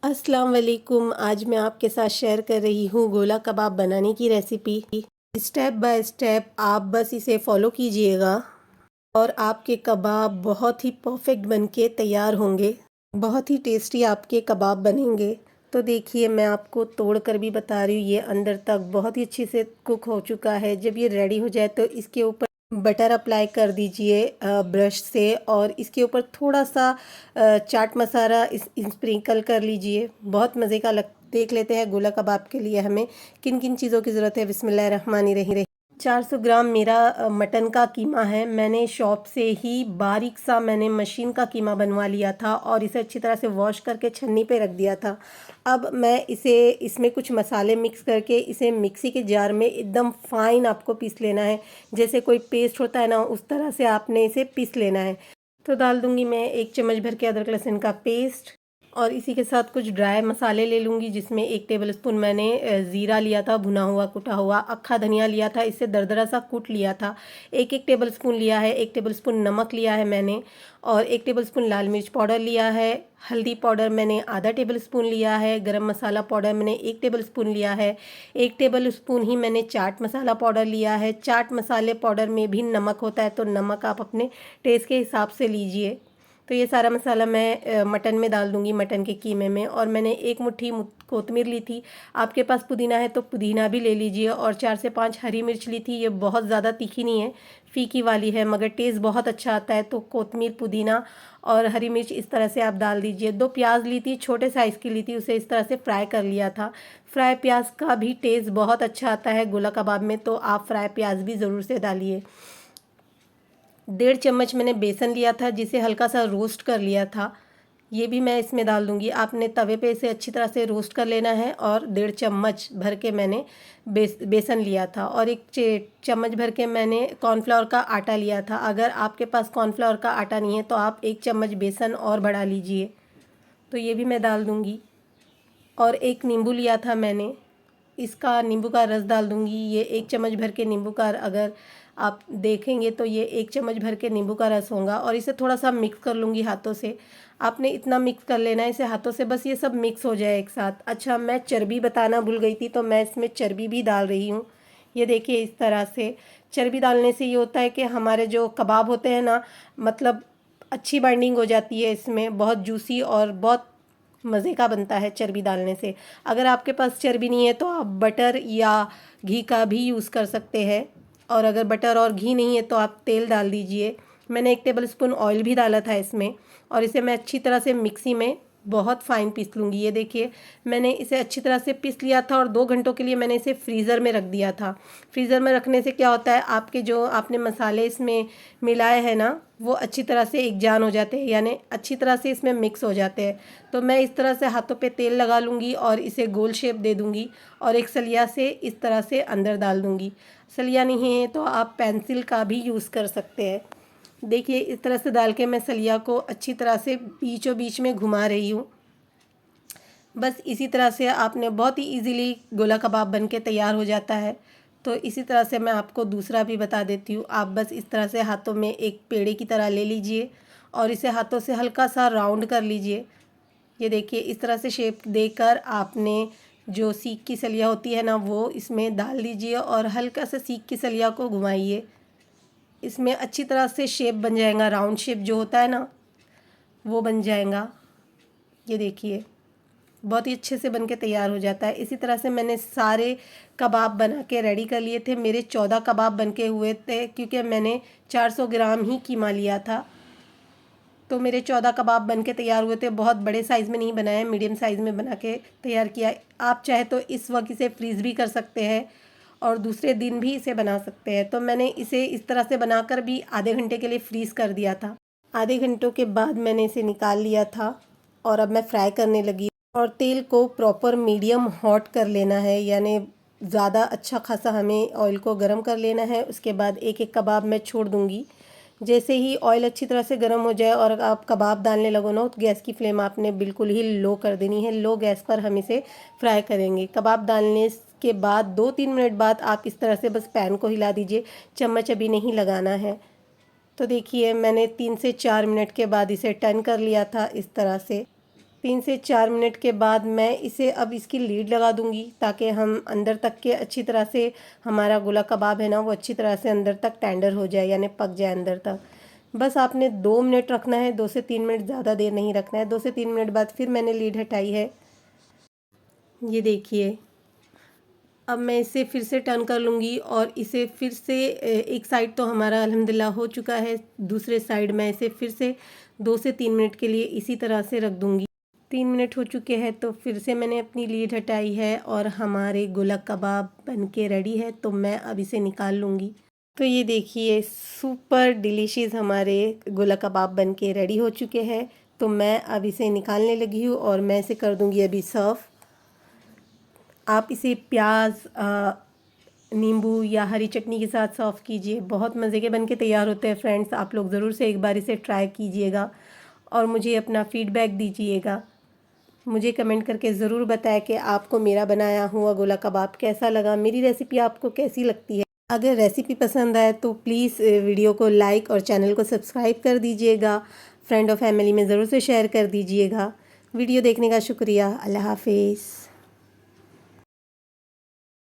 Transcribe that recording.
अस्सलाम वालेकुम। आज मैं आपके साथ शेयर कर रही हूँ गोला कबाब बनाने की रेसिपी। स्टेप बाय स्टेप आप बस इसे फॉलो कीजिएगा और आपके कबाब बहुत ही परफेक्ट बनके तैयार होंगे। बहुत ही टेस्टी आपके कबाब बनेंगे। तो देखिए, मैं आपको तोड़ कर भी बता रही हूँ, ये अंदर तक बहुत ही अच्छे से कुक हो चुका है। जब ये रेडी हो जाए तो इसके ऊपर बटर अप्लाई कर दीजिए ब्रश से, और इसके ऊपर थोड़ा सा चाट मसाला स्प्रिंकल कर लीजिए। बहुत मज़े का लग देख लेते हैं गोला कबाब के लिए हमें किन किन चीज़ों की ज़रूरत है। बिस्मिल्लाहिर्रहमानिर्रहीम। 400 ग्राम मेरा मटन का कीमा है। मैंने शॉप से ही बारीक सा मैंने मशीन का कीमा बनवा लिया था और इसे अच्छी तरह से वॉश करके छन्नी पे रख दिया था। अब मैं इसे इसमें कुछ मसाले मिक्स करके इसे मिक्सी के जार में एकदम फाइन आपको पीस लेना है। जैसे कोई पेस्ट होता है ना, उस तरह से आपने इसे पीस लेना है। तो डाल दूंगी मैं 1 चम्मच भर के अदरक लहसुन का पेस्ट, और इसी के साथ कुछ ड्राई मसाले ले लूँगी, जिसमें 1 टेबलस्पून मैंने ज़ीरा लिया था, भुना हुआ कुटा हुआ। अक्खा धनिया लिया था, इसे दरदरा सा कूट लिया था। 1 टेबलस्पून लिया है। 1 टेबलस्पून नमक लिया है मैंने, और 1 टेबलस्पून लाल मिर्च पाउडर लिया है। हल्दी पाउडर मैंने आधा टेबलस्पून लिया है। गरम मसाला पाउडर मैंने 1 टेबलस्पून लिया है। 1 टेबलस्पून ही मैंने चाट मसाला पाउडर लिया है। चाट मसाले पाउडर में भी नमक होता है, तो नमक आप अपने टेस्ट के हिसाब से लीजिए। तो ये सारा मसाला मैं मटन में डाल दूँगी, मटन के कीमे में। और मैंने 1 मुट्ठी कोतमीर ली थी। आपके पास पुदीना है तो पुदीना भी ले लीजिए, और 4 से 5 हरी मिर्च ली थी। ये बहुत ज़्यादा तीखी नहीं है, फीकी वाली है, मगर टेस्ट बहुत अच्छा आता है। तो कोतमीर, पुदीना और हरी मिर्च इस तरह से आप डाल दीजिए। 2 प्याज ली थी, छोटे साइज़ की ली थी, उसे इस तरह से फ्राई कर लिया था। फ्राई प्याज का भी टेस्ट बहुत अच्छा आता है गोला कबाब में, तो आप फ्राई प्याज भी ज़रूर से डालिए। 1.5 चम्मच मैंने बेसन लिया था, जिसे हल्का सा रोस्ट कर लिया था, ये भी मैं इसमें डाल दूंगी। आपने तवे पे इसे अच्छी तरह से रोस्ट कर लेना है। और 1.5 चम्मच भर के मैंने बेसन लिया था, और 1 चम्मच भर के मैंने कॉर्नफ्लावर का आटा लिया था। अगर आपके पास कॉर्नफ्लावर का आटा नहीं है तो आप 1 चम्मच बेसन और बढ़ा लीजिए। तो ये भी मैं डाल दूंगी। और 1 नींबू लिया था मैंने, इसका नींबू का रस डाल दूंगी। ये 1 चम्मच भर के नींबू का, अगर आप देखेंगे तो ये 1 चम्मच भर के नींबू का रस होगा। और इसे थोड़ा सा मिक्स कर लूँगी हाथों से। आपने इतना मिक्स कर लेना है इसे हाथों से, बस ये सब मिक्स हो जाए एक साथ। अच्छा, मैं चर्बी बताना भूल गई थी, तो मैं इसमें चर्बी भी डाल रही हूँ। ये देखिए, इस तरह से चर्बी डालने से ये होता है कि हमारे जो कबाब होते हैं ना, मतलब अच्छी बाइंडिंग हो जाती है इसमें, बहुत जूसी और बहुत मज़े का बनता है चर्बी डालने से। अगर आपके पास चर्बी नहीं है तो आप बटर या घी का भी यूज़ कर सकते हैं, और अगर बटर और घी नहीं है तो आप तेल डाल दीजिए। मैंने 1 टेबलस्पून ऑयल भी डाला था इसमें, और इसे मैं अच्छी तरह से मिक्सी में बहुत फ़ाइन पीस लूँगी। ये देखिए, मैंने इसे अच्छी तरह से पीस लिया था, और 2 घंटों के लिए मैंने इसे फ्रीज़र में रख दिया था। फ्रीज़र में रखने से क्या होता है, आपके जो आपने मसाले इसमें मिलाए हैं ना, वो अच्छी तरह से एक जान हो जाते हैं, यानी अच्छी तरह से इसमें मिक्स हो जाते हैं। तो मैं इस तरह से हाथों पे तेल लगा लूँगी और इसे गोल शेप दे दूँगी, और एक सलिया से इस तरह से अंदर डाल दूँगी। सलिया नहीं है तो आप पेंसिल का भी यूज़ कर सकते हैं। देखिए, इस तरह से डाल के मैं सलिया को अच्छी तरह से बीचों बीच में घुमा रही हूँ। बस इसी तरह से आपने बहुत ही इजीली गोला कबाब बन के तैयार हो जाता है। तो इसी तरह से मैं आपको दूसरा भी बता देती हूँ। आप बस इस तरह से हाथों में एक पेड़े की तरह ले लीजिए, और इसे हाथों से हल्का सा राउंड कर लीजिए। ये देखिए, इस तरह से शेप देकर आपने जो सीख की सलिया होती है ना, वो इसमें डाल दीजिए, और हल्का सा सीख की सलिया को घुमाइए। इसमें अच्छी तरह से शेप बन जाएगा, राउंड शेप जो होता है ना, वो बन जाएगा। ये देखिए, बहुत ही अच्छे से बन के तैयार हो जाता है। इसी तरह से मैंने सारे कबाब बना के रेडी कर लिए थे। मेरे 14 कबाब बन के हुए थे, क्योंकि मैंने 400 ग्राम ही कीमा लिया था। तो मेरे 14 कबाब बन के तैयार हुए थे। बहुत बड़े साइज़ में नहीं बनाए, मीडियम साइज़ में बना के तैयार किया। आप चाहे तो इस वक्त इसे फ्रीज़ भी कर सकते हैं, और दूसरे दिन भी इसे बना सकते हैं। तो मैंने इसे इस तरह से बनाकर भी आधे घंटे के लिए फ्रीज़ कर दिया था। आधे घंटों के बाद मैंने इसे निकाल लिया था, और अब मैं फ्राई करने लगी। और तेल को प्रॉपर मीडियम हॉट कर लेना है, यानी ज़्यादा अच्छा खासा हमें ऑयल को गर्म कर लेना है। उसके बाद एक एक कबाब मैं छोड़ दूँगी। जैसे ही ऑयल अच्छी तरह से गर्म हो जाए और आप कबाब डालने लगो ना, तो गैस की फ्लेम आपने बिल्कुल ही लो कर देनी है। लो गैस पर हम इसे फ्राई करेंगे। कबाब डालने के बाद 2-3 मिनट बाद आप इस तरह से बस पैन को हिला दीजिए, चम्मच अभी नहीं लगाना है। तो देखिए, मैंने 3 से 4 मिनट के बाद इसे टर्न कर लिया था इस तरह से। 3 से 4 मिनट के बाद मैं इसे अब इसकी लीड लगा दूंगी ताकि हम अंदर तक के अच्छी तरह से हमारा गोला कबाब है ना वो अच्छी तरह से अंदर तक टेंडर हो जाए, यानी पक जाए अंदर तक। बस आपने 2 मिनट रखना है, 2 से 3 मिनट, ज़्यादा देर नहीं रखना है। 2 से 3 मिनट बाद फिर मैंने लीड हटाई है। ये देखिए, अब मैं इसे फिर से टर्न कर लूँगी और इसे फिर से एक साइड तो हमारा अल्हम्दुलिल्लाह हो चुका है, दूसरे साइड मैं इसे फिर से 2 से 3 मिनट के लिए इसी तरह से रख दूँगी। 3 मिनट हो चुके हैं तो फिर से मैंने अपनी लीड हटाई है और हमारे गोला कबाब बनके रेडी है, तो मैं अब इसे निकाल लूँगी। तो ये देखिए, सुपर डिलीशियस हमारे गोला कबाब बनके रेडी हो चुके हैं। तो मैं अब इसे निकालने लगी हूँ और मैं इसे कर दूँगी अभी सर्व। आप इसे प्याज, नींबू या हरी चटनी के साथ सर्व कीजिए। बहुत मज़े के बनके तैयार होते हैं फ्रेंड्स। आप लोग ज़रूर से एक बार इसे ट्राई कीजिएगा और मुझे अपना फ़ीडबैक दीजिएगा। मुझे कमेंट करके ज़रूर बताएं कि आपको मेरा बनाया हुआ गोला कबाब कैसा लगा, मेरी रेसिपी आपको कैसी लगती है। अगर रेसिपी पसंद आए तो प्लीज़ वीडियो को लाइक और चैनल को सब्सक्राइब कर दीजिएगा। फ्रेंड और फैमिली में ज़रूर से शेयर कर दीजिएगा। वीडियो देखने का शुक्रिया। अल्लाह हाफिज़।